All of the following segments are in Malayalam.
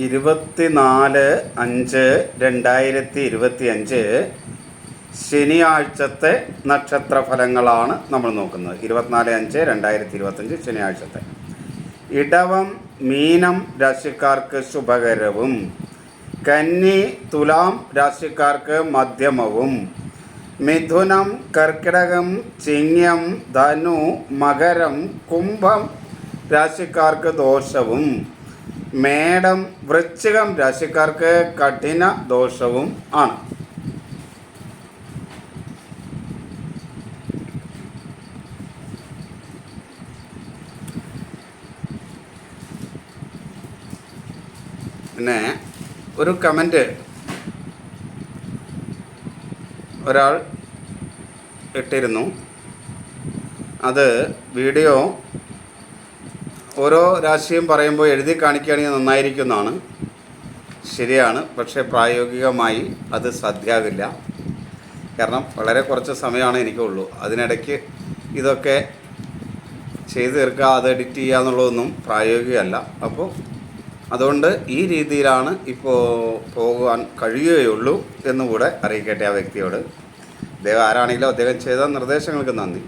24/5/2025 ശനിയാഴ്ചത്തെ നക്ഷത്രഫലങ്ങളാണ് നമ്മൾ നോക്കുന്നത്. 24/5/2025 ശനിയാഴ്ചത്തെ. ഇടവം മീനം രാശിക്കാർക്ക് ശുഭകരവും, കന്നി തുലാം രാശിക്കാർക്ക് മധ്യമവും, മിഥുനം കർക്കിടകം ചിങ്ങം ധനു മകരം കുംഭം രാശിക്കാർക്ക് ദോഷവും, മേടം വൃശ്ചികം രാശിക്കാർക്ക് കഠിന ദോഷവും ആണ്. പിന്നെ ഒരു കമൻറ്റ് ഒരാൾ ഇട്ടിരുന്നു. അത് വീഡിയോ ഓരോ രാശിയും പറയുമ്പോൾ എഴുതി കാണിക്കുകയാണെങ്കിൽ നന്നായിരിക്കുന്നതാണ്. ശരിയാണ്, പക്ഷേ പ്രായോഗികമായി അത് സാധ്യമാകില്ല. കാരണം വളരെ കുറച്ച് സമയമാണ് എനിക്കുള്ളൂ. അതിനിടയ്ക്ക് ഇതൊക്കെ ചെയ്ത് തീർക്കുക, അത് എഡിറ്റ് ചെയ്യുക എന്നുള്ളതൊന്നും പ്രായോഗികമല്ല. അപ്പോൾ അതുകൊണ്ട് ഈ രീതിയിലാണ് ഇപ്പോൾ പോകാൻ കഴിയുകയുള്ളൂ എന്നുകൂടെ അറിയിക്കട്ടെ ആ വ്യക്തിയോട്. അദ്ദേഹം ആരാണെങ്കിലും അദ്ദേഹം ചെയ്ത നിർദ്ദേശങ്ങൾക്ക് നന്ദി.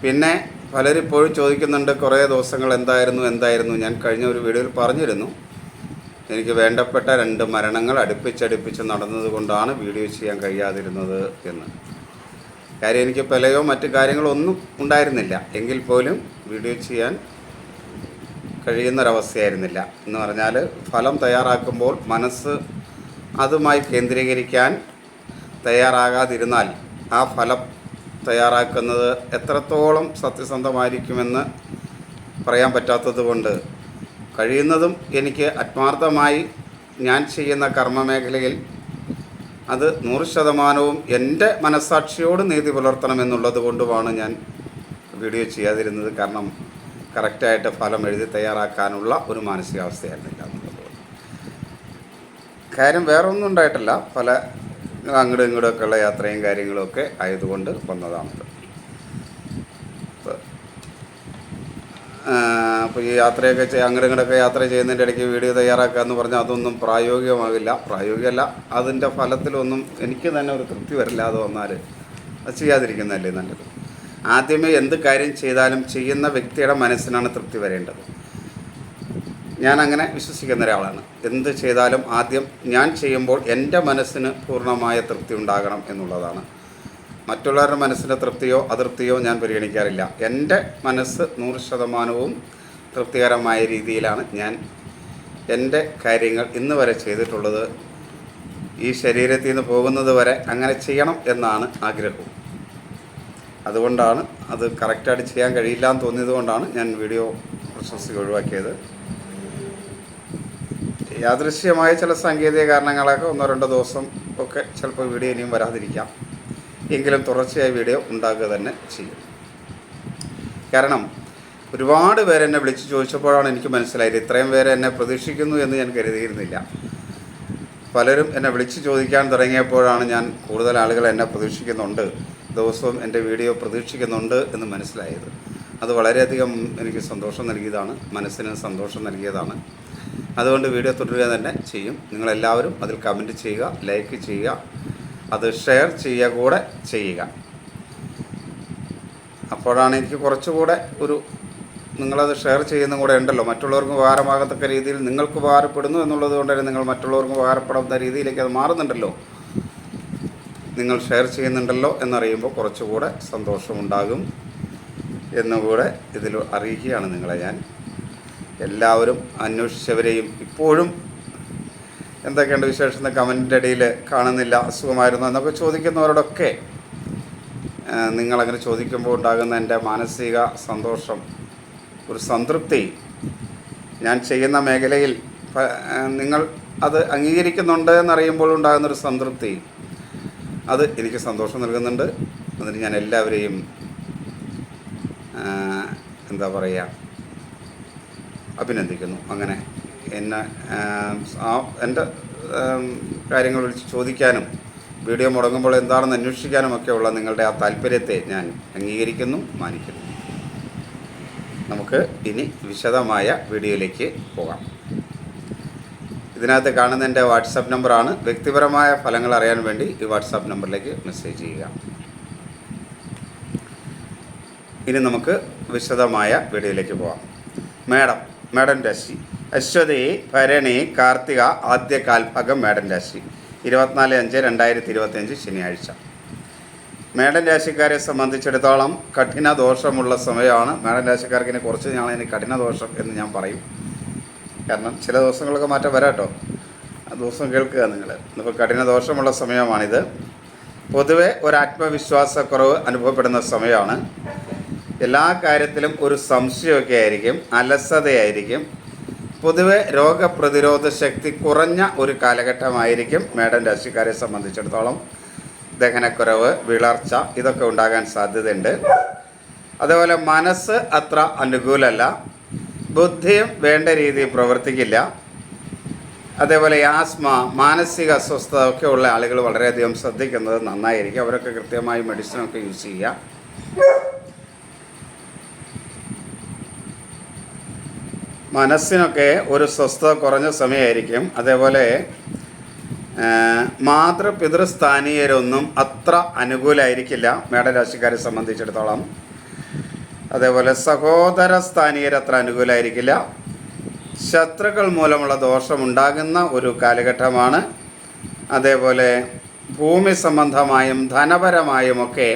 പിന്നെ പലരും ഇപ്പോഴും ചോദിക്കുന്നുണ്ട്, കുറേ ദിവസങ്ങൾ എന്തായിരുന്നു. ഞാൻ കഴിഞ്ഞ ഒരു വീഡിയോയിൽ പറഞ്ഞിരുന്നു, എനിക്ക് വേണ്ടപ്പെട്ട 2 മരണങ്ങൾ അടുപ്പിച്ചടുപ്പിച്ച് നടന്നതുകൊണ്ടാണ് വീഡിയോ ചെയ്യാൻ കഴിയാതിരുന്നത് എന്ന്. കാര്യം എനിക്ക് പലയോ മറ്റു കാര്യങ്ങളോ ഒന്നും ഉണ്ടായിരുന്നില്ല, എങ്കിൽ പോലും വീഡിയോ ചെയ്യാൻ കഴിയുന്നൊരവസ്ഥയായിരുന്നില്ല. എന്ന് പറഞ്ഞാൽ ഫലം തയ്യാറാക്കുമ്പോൾ മനസ്സ് അതുമായി കേന്ദ്രീകരിക്കാൻ തയ്യാറാകാതിരുന്നാൽ ആ ഫലം തയ്യാറാക്കുന്നത് എത്രത്തോളം സത്യസന്ധമായിരിക്കുമെന്ന് പറയാൻ പറ്റാത്തത് കൊണ്ട് കഴിയുന്നതും എനിക്ക് ആത്മാർത്ഥമായി ഞാൻ ചെയ്യുന്ന കർമ്മമേഖലയിൽ അത് 100% എൻ്റെ മനസ്സാക്ഷിയോട് നീതി പുലർത്തണമെന്നുള്ളത് കൊണ്ടുമാണ് ഞാൻ വീഡിയോ ചെയ്യാതിരുന്നത്. കാരണം കറക്റ്റായിട്ട് ഫലം എഴുതി തയ്യാറാക്കാനുള്ള ഒരു മാനസികാവസ്ഥയായിരുന്നില്ല എന്നുള്ളത്. കാര്യം വേറെ ഒന്നും ഉണ്ടായിട്ടില്ല, പല അങ്ങോട്ടും ഇങ്ങോട്ടുമൊക്കെയുള്ള യാത്രയും കാര്യങ്ങളുമൊക്കെ ആയതുകൊണ്ട് വന്നതാണത്. അപ്പോൾ ഈ യാത്രയൊക്കെ അങ്ങോട്ടും ഇങ്ങോട്ടൊക്കെ യാത്ര ചെയ്യുന്നതിൻ്റെ ഇടയ്ക്ക് വീഡിയോ തയ്യാറാക്കുക എന്ന് പറഞ്ഞാൽ അതൊന്നും പ്രായോഗികമല്ല. അതിൻ്റെ ഫലത്തിലൊന്നും എനിക്ക് തന്നെ ഒരു തൃപ്തി വരില്ല. അത് വന്നാൽ അത് ചെയ്യാതിരിക്കുന്നതല്ലേ നല്ലത്. ആദ്യമേ എന്ത് കാര്യം ചെയ്താലും ചെയ്യുന്ന വ്യക്തിയുടെ മനസ്സിനാണ് തൃപ്തി വരേണ്ടത്. ഞാൻ അങ്ങനെ വിശ്വസിക്കുന്ന ഒരാളാണ്. എന്ത് ചെയ്താലും ആദ്യം ഞാൻ ചെയ്യുമ്പോൾ എൻ്റെ മനസ്സിന് പൂർണ്ണമായ തൃപ്തി ഉണ്ടാകണം എന്നുള്ളതാണ്. മറ്റുള്ളവരുടെ മനസ്സിൻ്റെ തൃപ്തിയോ അതൃപ്തിയോ ഞാൻ പരിഗണിക്കാറില്ല. എൻ്റെ മനസ്സ് 100% തൃപ്തികരമായ രീതിയിലാണ് ഞാൻ എൻ്റെ കാര്യങ്ങൾ ഇന്ന് വരെ ചെയ്തിട്ടുള്ളത്. ഈ ശരീരത്തിൽ നിന്ന് പോകുന്നത് വരെ അങ്ങനെ ചെയ്യണം എന്നാണ് ആഗ്രഹവും. അതുകൊണ്ടാണ് അത് കറക്റ്റായിട്ട് ചെയ്യാൻ കഴിയില്ല എന്ന് തോന്നിയത് കൊണ്ടാണ് ഞാൻ വീഡിയോ പ്രശസ്തി ഒഴിവാക്കിയത്. യാദൃശ്യമായ ചില സാങ്കേതിക കാരണങ്ങളൊക്കെ 1-2 ദിവസം ഒക്കെ ചിലപ്പോൾ വീഡിയോ ഇനിയും വരാതിരിക്കാം. എങ്കിലും തുടർച്ചയായി വീഡിയോ ഉണ്ടാകുക തന്നെ ചെയ്യും. കാരണം ഒരുപാട് പേര് എന്നെ വിളിച്ച് ചോദിച്ചപ്പോഴാണ് എനിക്ക് മനസ്സിലായത് ഇത്രയും പേര് എന്നെ പ്രതീക്ഷിക്കുന്നു എന്ന് ഞാൻ കരുതിയിരുന്നില്ല. പലരും എന്നെ വിളിച്ച് ചോദിക്കാൻ തുടങ്ങിയപ്പോഴാണ് ഞാൻ കൂടുതൽ ആളുകൾ എന്നെ പ്രതീക്ഷിക്കുന്നുണ്ട്, ദിവസവും എൻ്റെ വീഡിയോ പ്രതീക്ഷിക്കുന്നുണ്ട് എന്ന് മനസ്സിലായത്. അത് വളരെയധികം എനിക്ക് സന്തോഷം നൽകിയതാണ്, മനസ്സിന് സന്തോഷം നൽകിയതാണ്. അതുകൊണ്ട് വീഡിയോ തുടരുക തന്നെ ചെയ്യും. നിങ്ങളെല്ലാവരും അതിൽ കമൻറ്റ് ചെയ്യുക, ലൈക്ക് ചെയ്യുക, അത് ഷെയർ ചെയ്യുക കൂടെ ചെയ്യുക. അപ്പോഴാണ് എനിക്ക് കുറച്ചുകൂടെ നിങ്ങളത് ഷെയർ ചെയ്യുന്ന കൂടെ ഉണ്ടല്ലോ, മറ്റുള്ളവർക്ക് ഉപകാരമാകത്തക്ക രീതിയിൽ നിങ്ങൾക്ക് ഉപകാരപ്പെടുന്നു എന്നുള്ളത് കൊണ്ട് തന്നെ നിങ്ങൾ മറ്റുള്ളവർക്ക് ഉപകാരപ്പെടുന്ന രീതിയിലേക്ക് അത് മാറുന്നുണ്ടല്ലോ, നിങ്ങൾ ഷെയർ ചെയ്യുന്നുണ്ടല്ലോ എന്നറിയുമ്പോൾ കുറച്ചുകൂടെ സന്തോഷമുണ്ടാകും എന്നുകൂടെ ഇതിൽ അറിയിക്കുകയാണ് നിങ്ങളെ ഞാൻ. എല്ലാവരും അന്വേഷിച്ചവരെയും ഇപ്പോഴും എന്തൊക്കെയുണ്ട് വിശേഷം കമൻറ്റിൻ്റെ ഇടയിൽ കാണുന്നില്ല, അസുഖമായിരുന്നു എന്നൊക്കെ ചോദിക്കുന്നവരോടൊക്കെ നിങ്ങളങ്ങനെ ചോദിക്കുമ്പോൾ ഉണ്ടാകുന്ന എൻ്റെ മാനസിക സന്തോഷം, ഒരു സംതൃപ്തി, ഞാൻ ചെയ്യുന്ന മേഖലയിൽ നിങ്ങൾ അത് അംഗീകരിക്കുന്നുണ്ട് എന്നറിയുമ്പോൾ ഉണ്ടാകുന്നൊരു സംതൃപ്തി, അത് എനിക്ക് സന്തോഷം നൽകുന്നുണ്ട്. അതിന് ഞാൻ എല്ലാവരെയും അഭിനന്ദിക്കുന്നു. അങ്ങനെ എന്നെ എൻ്റെ കാര്യങ്ങൾ വിളിച്ച് ചോദിക്കാനും വീഡിയോ മുടങ്ങുമ്പോൾ എന്താണെന്ന് അന്വേഷിക്കാനുമൊക്കെയുള്ള നിങ്ങളുടെ ആ താല്പര്യത്തെ ഞാൻ അംഗീകരിക്കുന്നു, മാനിക്കുന്നു. നമുക്ക് ഇനി വിശദമായ വീഡിയോയിലേക്ക് പോകാം. ഇതിനകത്ത് കാണുന്ന എൻ്റെ വാട്സാപ്പ് നമ്പറാണ്. വ്യക്തിപരമായ ഫലങ്ങൾ അറിയാൻ വേണ്ടി ഈ വാട്സാപ്പ് നമ്പറിലേക്ക് മെസ്സേജ് ചെയ്യുക. ഇനി നമുക്ക് വിശദമായ വീഡിയോയിലേക്ക് പോകാം. മേടൻ രാശി. അശ്വതി, ഭരണി, കാർത്തിക ആദ്യ കാൽഭാഗം മേടൻ രാശി. 24/5/2025 ശനിയാഴ്ച. മേടൻ രാശിക്കാരെ സംബന്ധിച്ചിടത്തോളം കഠിന ദോഷമുള്ള സമയമാണ്. മേടൻ രാശിക്കാർക്ക് ഇനി കുറച്ച് നാളെ കഠിന ദോഷം എന്ന് ഞാൻ പറയും. കാരണം ചില ദിവസങ്ങളൊക്കെ മാറ്റം വരാം കേട്ടോ. ആ ദിവസം കേൾക്കുക നിങ്ങൾ. ഇപ്പോൾ കഠിന ദോഷമുള്ള സമയമാണിത്. പൊതുവെ ഒരു ആത്മവിശ്വാസക്കുറവ് അനുഭവപ്പെടുന്ന സമയമാണ്. എല്ലാ കാര്യത്തിലും ഒരു സംശയമൊക്കെ ആയിരിക്കും, അലസതയായിരിക്കും. പൊതുവെ രോഗപ്രതിരോധ ശക്തി കുറഞ്ഞ ഒരു കാലഘട്ടമായിരിക്കും മേടൻ രാശിക്കാരെ സംബന്ധിച്ചിടത്തോളം. ദഹനക്കുറവ്, വിളർച്ച ഇതൊക്കെ ഉണ്ടാകാൻ സാധ്യതയുണ്ട്. അതേപോലെ മനസ്സ് അത്ര അനുകൂലമല്ല. ബുദ്ധിയും വേണ്ട രീതിയിൽ പ്രവർത്തിക്കില്ല. അതേപോലെ ആസ്മ, മാനസിക അസ്വസ്ഥത ഒക്കെ ഉള്ള ആളുകൾ വളരെയധികം ശ്രദ്ധിക്കുന്നത് നന്നായിരിക്കും. അവരൊക്കെ കൃത്യമായി മെഡിസിനൊക്കെ യൂസ് ചെയ്യുക. മനസ്സിനൊക്കെ ഒരു സ്വസ്ഥത കുറഞ്ഞ സമയമായിരിക്കും. അതേപോലെ മാതൃപിതൃസ്ഥാനീയരൊന്നും അത്ര അനുകൂലമായിരിക്കില്ല മേടരാശിക്കാരെ സംബന്ധിച്ചിടത്തോളം. അതേപോലെ സഹോദര സ്ഥാനീയർ അത്ര അനുകൂലമായിരിക്കില്ല. ശത്രുക്കൾ മൂലമുള്ള ദോഷമുണ്ടാകുന്ന ഒരു കാലഘട്ടമാണ്. അതേപോലെ ഭൂമി സംബന്ധമായും ധനപരമായുമൊക്കെ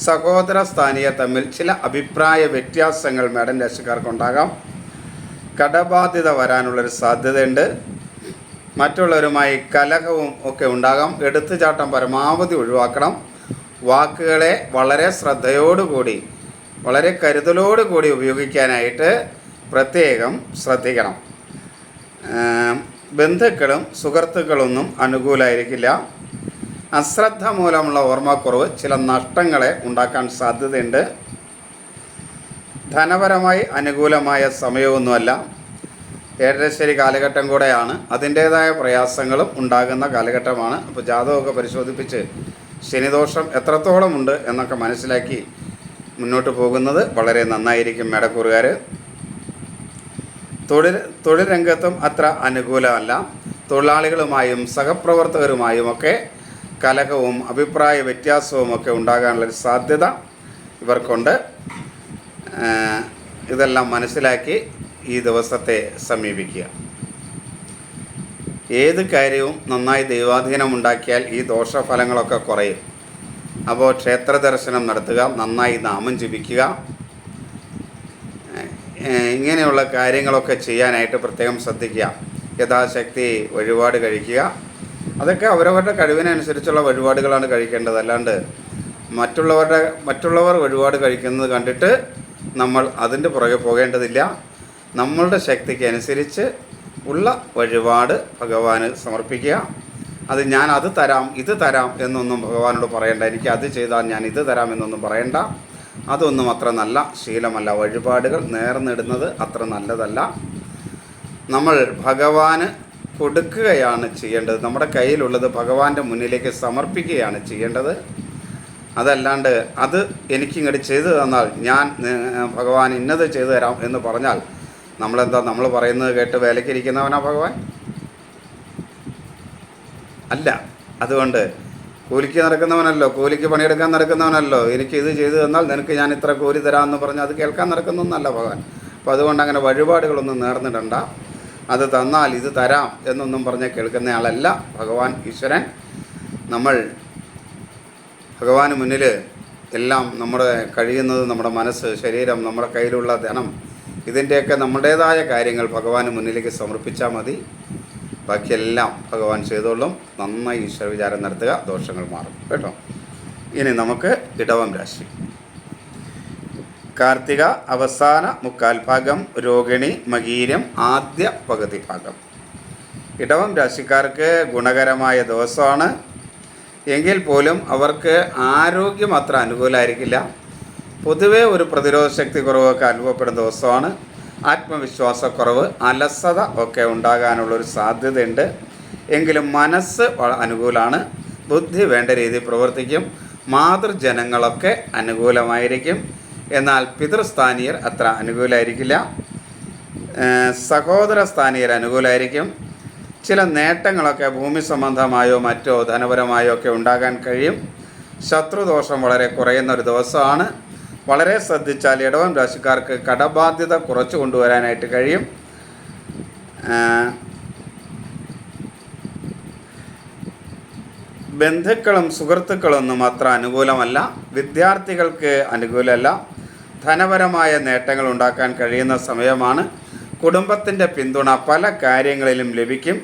സഹോദര സ്ഥാനീയർ തമ്മിൽ ചില അഭിപ്രായ വ്യത്യാസങ്ങൾ മേടൻ രാശിക്കാർക്കുണ്ടാകാം. കടബാധ്യത വരാനുള്ളൊരു സാധ്യതയുണ്ട്. മറ്റുള്ളവരുമായി കലഹവും ഒക്കെ ഉണ്ടാകാം. എടുത്തുചാട്ടം പരമാവധി ഒഴിവാക്കണം. വാക്കുകളെ വളരെ ശ്രദ്ധയോടുകൂടി, വളരെ കരുതലോടുകൂടി ഉപയോഗിക്കാനായിട്ട് പ്രത്യേകം ശ്രദ്ധിക്കണം. ബന്ധുക്കളും സുഹൃത്തുക്കളൊന്നും അനുകൂലമായിരിക്കില്ല. അശ്രദ്ധ മൂലമുള്ള ഓർമ്മക്കുറവ് ചില നഷ്ടങ്ങളെ ഉണ്ടാക്കാൻ സാധ്യതയുണ്ട്. ധനപരമായി അനുകൂലമായ സമയമൊന്നുമല്ല. ഏഴരശ്ശേരി കാലഘട്ടം കൂടെയാണ്. അതിൻ്റേതായ പ്രയാസങ്ങളും ഉണ്ടാകുന്ന കാലഘട്ടമാണ്. അപ്പോൾ ജാതകമൊക്കെ പരിശോധിപ്പിച്ച് ശനിദോഷം എത്രത്തോളമുണ്ട് എന്നൊക്കെ മനസ്സിലാക്കി മുന്നോട്ട് പോകുന്നത് വളരെ നന്നായിരിക്കും മേടക്കൂറുകാർ. തൊഴിൽ രംഗത്തും അത്ര അനുകൂലമല്ല. തൊഴിലാളികളുമായും സഹപ്രവർത്തകരുമായുമൊക്കെ കലഹവും അഭിപ്രായ വ്യത്യാസവും ഒക്കെ ഉണ്ടാകാനുള്ളൊരു സാധ്യത ഇവർക്കുണ്ട്. ഇതെല്ലാം മനസ്സിലാക്കി ഈ ദിവസത്തെ സമീപിക്കുക. ഏത് കാര്യവും നന്നായി ദൈവാധീനം ഉണ്ടാക്കിയാൽ ഈ ദോഷഫലങ്ങളൊക്കെ കുറയും. അപ്പോൾ ക്ഷേത്ര ദർശനം നടത്തുക, നന്നായി നാമം ജപിക്കുക, ഇങ്ങനെയുള്ള കാര്യങ്ങളൊക്കെ ചെയ്യാനായിട്ട് പ്രത്യേകം ശ്രദ്ധിക്കുക. യഥാശക്തി വഴിപാട് കഴിക്കുക. അതൊക്കെ അവരവരുടെ കഴിവിനനുസരിച്ചുള്ള വഴിപാടുകളാണ് കഴിക്കേണ്ടത്. അല്ലാണ്ട് മറ്റുള്ളവർ വഴിപാട് കഴിക്കുന്നത് കണ്ടിട്ട് നമ്മൾ അതിൻ്റെ പുറകെ പോകേണ്ടതില്ല. നമ്മളുടെ ശക്തിക്ക് അനുസരിച്ച് ഉള്ള വഴിപാട് ഭഗവാന് സമർപ്പിക്കുക. അത് ഞാൻ അത് തരാം ഇത് തരാം എന്നൊന്നും ഭഗവാനോട് പറയണ്ട. എനിക്ക് അത് ചെയ്താൽ ഞാൻ ഇത് തരാം എന്നൊന്നും പറയണ്ട. അതൊന്നും അത്ര നല്ല ശീലമല്ല. വഴിപാടുകൾ നേർന്നിടുന്നത് അത്ര നല്ലതല്ല. നമ്മൾ ഭഗവാന് കൊടുക്കുകയാണ് ചെയ്യേണ്ടത്. നമ്മുടെ കയ്യിലുള്ളത് ഭഗവാന്റെ മുന്നിലേക്ക് സമർപ്പിക്കുകയാണ് ചെയ്യേണ്ടത്. അതല്ലാണ്ട് അത് എനിക്കിങ്ങോട്ട് ചെയ്തു തന്നാൽ ഞാൻ ഭഗവാൻ ഇന്നത് ചെയ്തു തരാം എന്ന് പറഞ്ഞാൽ നമ്മളെന്താ, നമ്മൾ പറയുന്നത് കേട്ട് വേലയ്ക്കിരിക്കുന്നവനാ ഭഗവാൻ? അല്ല. അതുകൊണ്ട് കൂലിക്ക് നടക്കുന്നവനല്ലോ, കൂലിക്ക് പണിയെടുക്കാൻ നടക്കുന്നവനല്ലോ. എനിക്ക് ഇത് ചെയ്തു തന്നാൽ നിനക്ക് ഞാൻ ഇത്ര കൂലി തരാമെന്ന് പറഞ്ഞ് അത് കേൾക്കാൻ നടക്കുന്നൊന്നല്ല ഭഗവാൻ. അപ്പോൾ അതുകൊണ്ട് അങ്ങനെ വഴിപാടുകളൊന്നും നേർന്നിടണ്ട. അത് തന്നാൽ ഇത് തരാം എന്നൊന്നും പറഞ്ഞ് കേൾക്കുന്നയാളല്ല ഭഗവാൻ ഈശ്വരൻ. നമ്മൾ ഭഗവാന് മുന്നിൽ എല്ലാം നമ്മുടെ കഴിയുന്നത്, നമ്മുടെ മനസ്സ്, ശരീരം, നമ്മുടെ കയ്യിലുള്ള ധനം, ഇതിൻ്റെയൊക്കെ നമ്മുടേതായ കാര്യങ്ങൾ ഭഗവാന് മുന്നിലേക്ക് സമർപ്പിച്ചാൽ മതി. ബാക്കിയെല്ലാം ഭഗവാൻ ചെയ്തോളും. നന്നായി ഈശ്വര വിചാരം നടത്തുക, ദോഷങ്ങൾ മാറും കേട്ടോ. ഇനി നമുക്ക് ഇടവം രാശി. കാർത്തിക അവസാന മുക്കാൽ ഭാഗം, രോഹിണി മകീരം ആദ്യ പകുതി ഭാഗം. ഇടവം രാശിക്കാർക്ക് ഗുണകരമായ ദിവസമാണ്. എങ്കിൽ പോലും അവർക്ക് ആരോഗ്യം അത്ര അനുകൂലമായിരിക്കില്ല. പൊതുവെ ഒരു പ്രതിരോധ ശക്തി കുറവൊക്കെ അനുഭവപ്പെടുന്ന ദിവസമാണ്. ആത്മവിശ്വാസക്കുറവ്, അലസത ഒക്കെ ഉണ്ടാകാനുള്ളൊരു സാധ്യതയുണ്ട്. എങ്കിലും മനസ്സ് അനുകൂലമാണ്. ബുദ്ധി വേണ്ട രീതിയിൽ പ്രവർത്തിക്കും. മാതൃജനങ്ങളൊക്കെ അനുകൂലമായിരിക്കും. എന്നാൽ പിതൃസ്ഥാനീയർ അത്ര അനുകൂലമായിരിക്കില്ല. സഹോദര സ്ഥാനീയർ അനുകൂലമായിരിക്കും. ചില നേട്ടങ്ങളൊക്കെ ഭൂമി സംബന്ധമായോ മറ്റോ ധനപരമായോ ഒക്കെ ഉണ്ടാകാൻ കഴിയും. ശത്രുദോഷം വളരെ കുറയുന്ന ഒരു ദിവസമാണ്. വളരെ ശ്രദ്ധിച്ചാൽ ഇടവം രാശിക്കാർക്ക് കടബാധ്യത കുറച്ച് കൊണ്ടുവരാനായിട്ട് കഴിയും. ബന്ധുക്കളും സുഹൃത്തുക്കളൊന്നും അത്ര അനുകൂലമല്ല. വിദ്യാർത്ഥികൾക്ക് അനുകൂലമല്ല. ധനപരമായ നേട്ടങ്ങൾ ഉണ്ടാക്കാൻ കഴിയുന്ന സമയമാണ്. കുടുംബത്തിൻ്റെ പിന്തുണ പല കാര്യങ്ങളിലും ലഭിക്കും.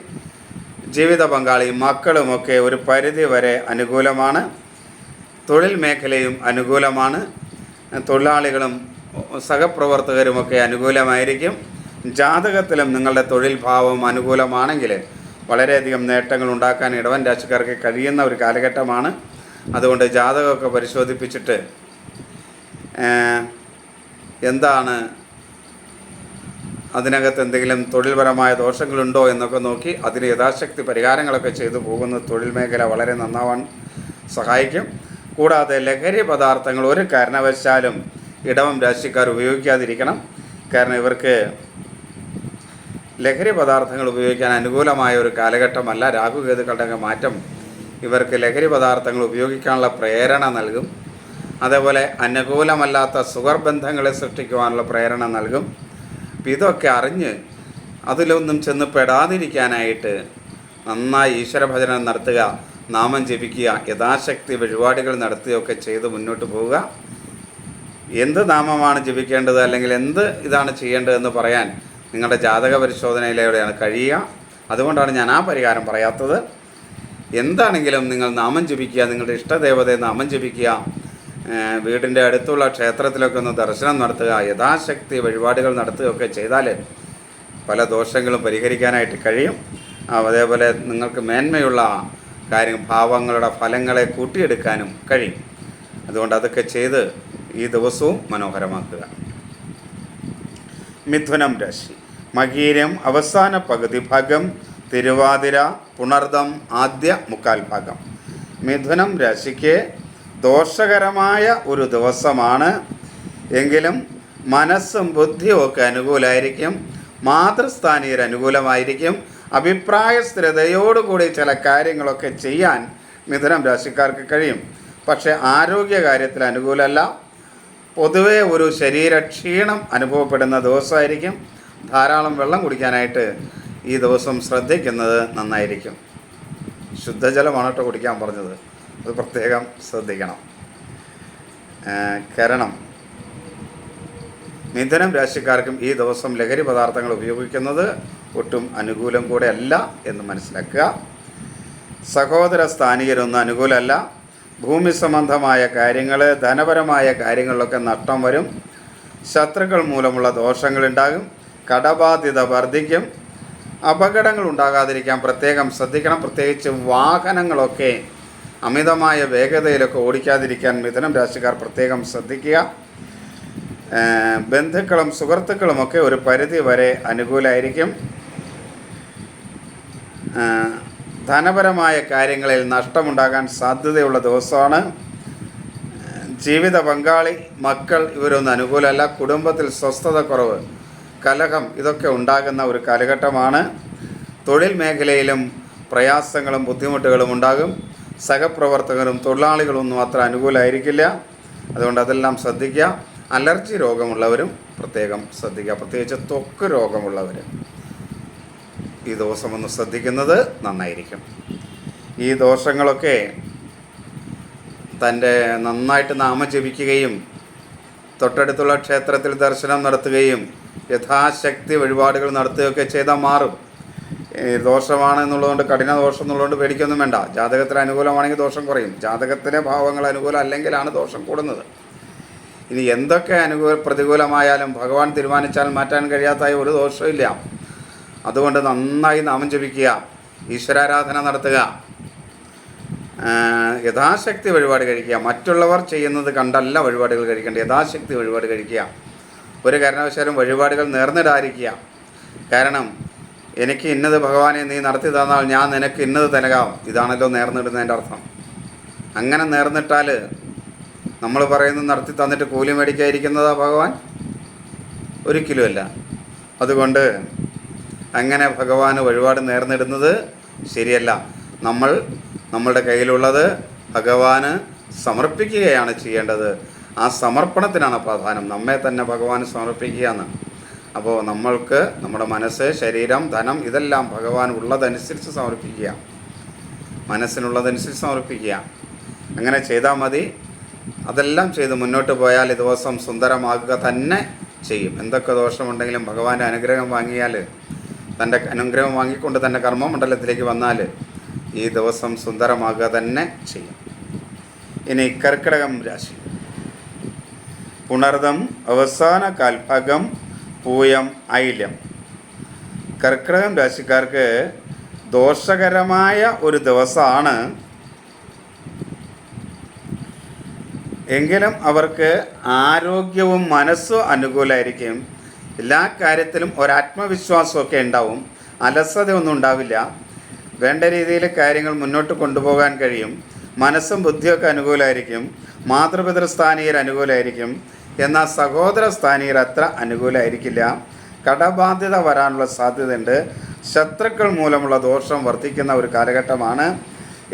ജീവിത പങ്കാളിയും മക്കളുമൊക്കെ ഒരു പരിധി വരെ അനുകൂലമാണ്. തൊഴിൽ മേഖലയും അനുകൂലമാണ്. തൊഴിലാളികളും സഹപ്രവർത്തകരുമൊക്കെ അനുകൂലമായിരിക്കും. ജാതകത്തിലും നിങ്ങളുടെ തൊഴിൽ ഭാവം അനുകൂലമാണെങ്കിൽ വളരെയധികം നേട്ടങ്ങൾ ഉണ്ടാക്കാൻ ഇടവൻ രാശിക്കാർക്ക് കഴിയുന്ന ഒരു കാലഘട്ടമാണ്. അതുകൊണ്ട് ജാതകമൊക്കെ പരിശോധിപ്പിച്ചിട്ട് എന്താണ് അതിനകത്ത് എന്തെങ്കിലും തൊഴിൽപരമായ ദോഷങ്ങളുണ്ടോ എന്നൊക്കെ നോക്കി അതിന് യഥാശക്തി പരിഹാരങ്ങളൊക്കെ ചെയ്തു പോകുന്ന തൊഴിൽ മേഖല വളരെ നന്നാവാൻ സഹായിക്കും. കൂടാതെ ലഹരി പദാർത്ഥങ്ങൾ ഒരു കാരണവശാലും ഇടവം രാശിക്കാർ ഉപയോഗിക്കാതിരിക്കണം. കാരണം ഇവർക്ക് ലഹരി പദാർത്ഥങ്ങൾ ഉപയോഗിക്കാൻ അനുകൂലമായ ഒരു കാലഘട്ടമല്ല. രാഹുകേതുക്കളുടെ മാറ്റം ഇവർക്ക് ലഹരി പദാർത്ഥങ്ങൾ ഉപയോഗിക്കാനുള്ള പ്രേരണ നൽകും. അതേപോലെ അനുകൂലമല്ലാത്ത സുഖബന്ധങ്ങളെ സൃഷ്ടിക്കുവാനുള്ള പ്രേരണ നൽകും. അപ്പം ഇതൊക്കെ അറിഞ്ഞ് അതിലൊന്നും ചെന്ന് പെടാതിരിക്കാനായിട്ട് നന്നായി ഈശ്വരഭജനം നടത്തുക, നാമം ജപിക്കുക, യഥാശക്തി വഴിപാടുകൾ നടത്തുകയൊക്കെ ചെയ്ത് മുന്നോട്ട് പോവുക. എന്ത് നാമമാണ് ജപിക്കേണ്ടത് അല്ലെങ്കിൽ എന്ത് ഇതാണ് ചെയ്യേണ്ടതെന്ന് പറയാൻ നിങ്ങളുടെ ജാതക പരിശോധനയിലൂടെയാണ് കഴിയുക. അതുകൊണ്ടാണ് ഞാൻ ആ പരിഹാരം പറയാത്തത്. എന്താണെങ്കിലും നിങ്ങൾ നാമം ജപിക്കുക, നിങ്ങളുടെ ഇഷ്ടദേവതയെ നാമം ജപിക്കുക, വീടിൻ്റെ അടുത്തുള്ള ക്ഷേത്രത്തിലൊക്കെ ഒന്ന് ദർശനം നടത്തുക, യഥാശക്തി വഴിപാടുകൾ നടത്തുകയൊക്കെ ചെയ്താൽ പല ദോഷങ്ങളും പരിഹരിക്കാനായിട്ട് കഴിയും. അതേപോലെ നിങ്ങൾക്ക് മേന്മയുള്ള ഭാവങ്ങളുടെ ഫലങ്ങളെ കൂട്ടിയെടുക്കാനും കഴിയും. അതുകൊണ്ട് അതൊക്കെ ചെയ്ത് ഈ ദിവസവും മനോഹരമാക്കുക. മിഥുനം രാശി. മകീരം അവസാന പകുതി ഭാഗം, തിരുവാതിര പുണർദം ആദ്യ മുക്കാൽ ഭാഗം. മിഥുനം രാശിക്ക് ദോഷകരമായ ഒരു ദിവസമാണ്. എങ്കിലും മനസ്സും ബുദ്ധിയും ഒക്കെ അനുകൂലമായിരിക്കും. മാതൃസ്ഥാനീയർ അനുകൂലമായിരിക്കും. അഭിപ്രായ സ്ഥിരതയോടുകൂടി ചില കാര്യങ്ങളൊക്കെ ചെയ്യാൻ മിഥുനം രാശിക്കാർക്ക് കഴിയും. പക്ഷേ ആരോഗ്യകാര്യത്തിൽ അനുകൂലമല്ല. പൊതുവെ ഒരു ശരീരക്ഷീണം അനുഭവപ്പെടുന്ന ദിവസമായിരിക്കും. ധാരാളം വെള്ളം കുടിക്കാനായിട്ട് ഈ ദിവസം ശ്രദ്ധിക്കുന്നത് നന്നായിരിക്കും. ശുദ്ധജലമാണ് കേട്ടോ കുടിക്കാൻ പറഞ്ഞത്, അത് പ്രത്യേകം ശ്രദ്ധിക്കണം. കാരണം മിഥുനം രാശിക്കാർക്കും ഈ ദിവസം ലഹരി പദാർത്ഥങ്ങൾ ഉപയോഗിക്കുന്നത് ഒട്ടും അനുകൂലം കൂടെ അല്ല എന്ന് മനസ്സിലാക്കുക. സഹോദര സ്ഥാനീയരൊന്നും അനുകൂലമല്ല. ഭൂമി സംബന്ധമായ കാര്യങ്ങൾ, ധനപരമായ കാര്യങ്ങളിലൊക്കെ നഷ്ടം വരും. ശത്രുക്കൾ മൂലമുള്ള ദോഷങ്ങളുണ്ടാകും. കടബാധ്യത വർദ്ധിക്കും. അപകടങ്ങൾ ഉണ്ടാകാതിരിക്കാൻ പ്രത്യേകം ശ്രദ്ധിക്കണം. പ്രത്യേകിച്ച് വാഹനങ്ങളൊക്കെ അമിതമായ വേഗതയിലൊക്കെ ഓടിക്കാതിരിക്കാൻ മിഥുനം രാശിക്കാർ പ്രത്യേകം ശ്രദ്ധിക്കുക. ബന്ധുക്കളും സുഹൃത്തുക്കളുമൊക്കെ ഒരു പരിധി വരെ അനുകൂലമായിരിക്കും. ധനപരമായ കാര്യങ്ങളിൽ നഷ്ടമുണ്ടാകാൻ സാധ്യതയുള്ള ദിവസമാണ്. ജീവിത പങ്കാളി, മക്കൾ ഇവരൊന്നും അനുകൂലമല്ല. കുടുംബത്തിൽ സ്വസ്ഥത കുറവ്, കലഹം ഇതൊക്കെ ഉണ്ടാകുന്ന ഒരു കാലഘട്ടമാണ്. തൊഴിൽ മേഖലയിലും പ്രയാസങ്ങളും ബുദ്ധിമുട്ടുകളും ഉണ്ടാകും. സഹപ്രവർത്തകരും തൊഴിലാളികളൊന്നും അത്ര അനുകൂലമായിരിക്കില്ല. അതുകൊണ്ട് അതെല്ലാം ശ്രദ്ധിക്കുക. അലർജി രോഗമുള്ളവരും പ്രത്യേകം ശ്രദ്ധിക്കുക. പ്രത്യേകിച്ച് ത്വക്ക് രോഗമുള്ളവർ ഈ ദിവസം ഒന്ന് ശ്രദ്ധിക്കുന്നത് നന്നായിരിക്കും. ഈ ദോഷങ്ങളൊക്കെ തൻ്റെ നന്നായിട്ട് നാമം ജപിക്കുകയും തൊട്ടടുത്തുള്ള ക്ഷേത്രത്തിൽ ദർശനം നടത്തുകയും യഥാശക്തി വഴിപാടുകൾ നടത്തുകയൊക്കെ ചെയ്താൽ മാറും. ദോഷമാണ് എന്നുള്ളതുകൊണ്ട്, കഠിന ദോഷം എന്നുള്ളതുകൊണ്ട് പേടിക്കൊന്നും വേണ്ട. ജാതകത്തിന് അനുകൂലമാണെങ്കിൽ ദോഷം കുറയും. ജാതകത്തിലെ ഭാവങ്ങൾ അനുകൂലം അല്ലെങ്കിലാണ് ദോഷം കൂടുന്നത്. ഇനി എന്തൊക്കെ പ്രതികൂലമായാലും ഭഗവാൻ തീരുമാനിച്ചാൽ മാറ്റാൻ കഴിയാത്ത ഒരു ദോഷമില്ല. അതുകൊണ്ട് നന്നായി നാമം ജപിക്കുക, ഈശ്വരാരാധന നടത്തുക, യഥാശക്തി വഴിപാട് കഴിക്കുക. മറ്റുള്ളവർ ചെയ്യുന്നത് കണ്ടല്ല വഴിപാടുകൾ കഴിക്കേണ്ടത്, യഥാശക്തി വഴിപാട് കഴിക്കുക. ഒരു കാരണവശാലും വഴിപാടുകൾ നേർന്നിടാതിരിക്കുക. കാരണം എനിക്ക് ഇന്നത് ഭഗവാനെ നീ നടത്തി തന്നാൽ ഞാൻ നിനക്ക് ഇന്നത് നൽകാം, ഇതാണല്ലോ നേർന്നിടുന്നതിൻ്റെ അർത്ഥം. അങ്ങനെ നേർന്നിട്ടാൽ നമ്മൾ പറയുന്നത് നടത്തി തന്നിട്ട് കൂലി മേടിക്കാതിരിക്കുന്നതാ ഭഗവാൻ? ഒരിക്കലുമല്ല. അതുകൊണ്ട് അങ്ങനെ ഭഗവാന് വഴിപാട് നേർന്നിടുന്നത് ശരിയല്ല. നമ്മളുടെ കയ്യിലുള്ളത് ഭഗവാന് സമർപ്പിക്കുകയാണ് ചെയ്യേണ്ടത്. ആ സമർപ്പണത്തിനാണ് പ്രാധാന്യം. നമ്മെ തന്നെ ഭഗവാന് സമർപ്പിക്കുക എന്ന്. അപ്പോൾ നമ്മൾക്ക് നമ്മുടെ മനസ്സ്, ശരീരം, ധനം ഇതെല്ലാം ഭഗവാൻ ഉള്ളതനുസരിച്ച് സമർപ്പിക്കുക, മനസ്സിനുള്ളതനുസരിച്ച് സമർപ്പിക്കുക. അങ്ങനെ ചെയ്താൽ മതി. അതെല്ലാം ചെയ്ത് മുന്നോട്ട് പോയാൽ ഈ ദിവസം സുന്ദരമാകുക തന്നെ ചെയ്യും. എന്തൊക്കെ ദോഷമുണ്ടെങ്കിലും ഭഗവാന്റെ അനുഗ്രഹം വാങ്ങിയാൽ, തൻ്റെ അനുഗ്രഹം വാങ്ങിക്കൊണ്ട് തന്നെ കർമ്മമണ്ഡലത്തിലേക്ക് വന്നാൽ ഈ ദിവസം സുന്ദരമാകുക തന്നെ ചെയ്യും. ഇനി കർക്കിടകം രാശി. പുണർദം അവസാന കാൽഭാഗം, പൂയം, ഐല്യം. കർക്കിടകം രാശിക്കാർക്ക് ദോഷകരമായ ഒരു ദിവസമാണ്. എങ്കിലും അവർക്ക് ആരോഗ്യവും മനസ്സും അനുകൂലമായിരിക്കും. എല്ലാ കാര്യത്തിലും ഒരാത്മവിശ്വാസമൊക്കെ ഉണ്ടാവും. അലസതയൊന്നും ഉണ്ടാവില്ല. വേണ്ട രീതിയിൽ കാര്യങ്ങൾ മുന്നോട്ട് കൊണ്ടുപോകാൻ കഴിയും. മനസ്സും ബുദ്ധിയൊക്കെ അനുകൂലമായിരിക്കും. മാതൃപിതൃസ്ഥാനീയർ അനുകൂലമായിരിക്കും. എന്നാൽ സഹോദര സ്ഥാനീയർ അത്ര അനുകൂലമായിരിക്കില്ല. കടബാധ്യത വരാനുള്ള സാധ്യതയുണ്ട്. ശത്രുക്കൾ മൂലമുള്ള ദോഷം വർദ്ധിക്കുന്ന ഒരു കാലഘട്ടമാണ്.